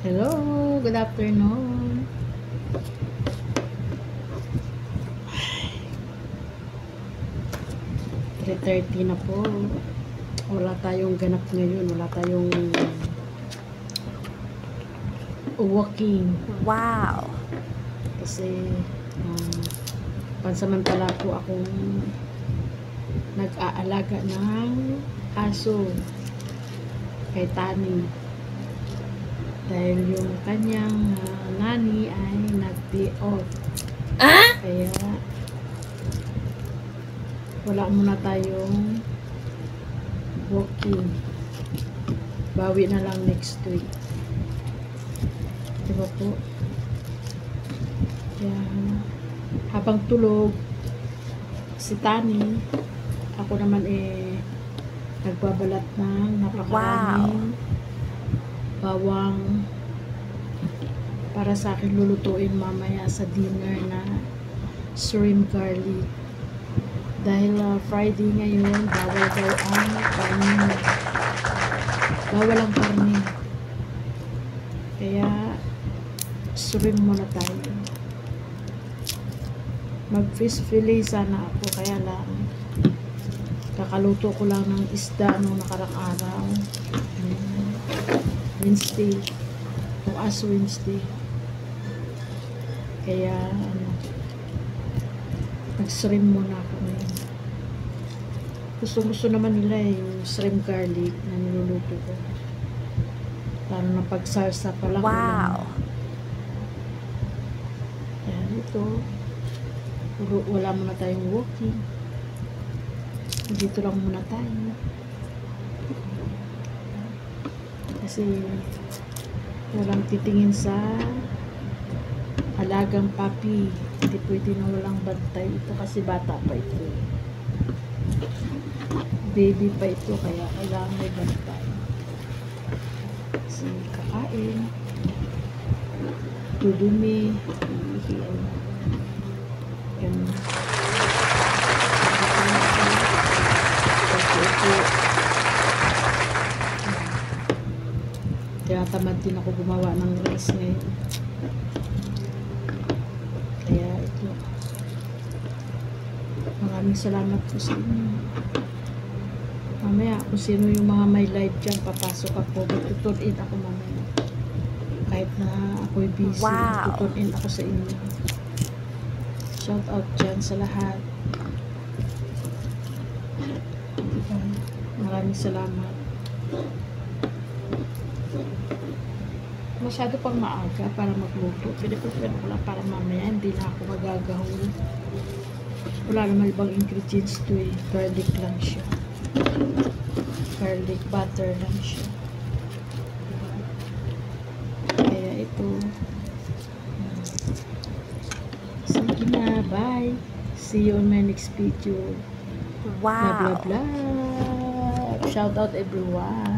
Hello, good afternoon. 3:30 na po. Wala tayong ganap ngayon. Wala tayong walking. Wow! Kasi pansamantala po akong nag-aalaga ng aso kay Tani. Dahil yung kanyang nani ay nag-day off. Kaya wala muna tayong walking. Bawi na lang next week. Diba po? Kaya habang tulog si Tani, ako naman nagbabalat ng napakaraming bawang para sa akin lulutuin mamaya sa dinner na shrimp garlic. Dahil Friday ngayon, bawal daw ang karne. Bawal ang karne. Kaya shrimp muna tayo. Mag-fish fillet sana ako, kaya lang kakaluto ko lang ng isda nung nakarang araw. Wednesday, Wednesday. Kaya nag-shrimp muna ako ngayon. Gusto naman nila yung shrimp garlic na niluluto ko. Lalo na pag-sarsa pa lang. Wow! Yan, ito. Wala muna tayong walking. Dito lang muna tayo. Kasi walang titingin sa alagang papi. Hindi pwede na walang bantay ito kasi bata pa ito. Baby pa ito, kaya kailangan may bantay. Kasi kakain, dudumi, ihiyan. Ganun. Kaya tamad din ako gumawa ng rice ngayon. Kaya ito. Maraming salamat po sa inyo. Mamaya kung sino yung mga may live dyan, papasok ako. Magtutune-in ako mamaya. Kahit na ako'y busy, magtutune-in ako sa inyo. Shout out dyan sa lahat. Maraming salamat. Masyado pang maaga para magluto. Pinipipin ko lang para mamaya hindi na ako magagahol. Wala naman ibang ingredients to eh. Garlic lang siya. Garlic butter lang siya. Kaya ito. Sige na. Bye. See you on my next video. Wow! Blah blah blah. Shout out everyone.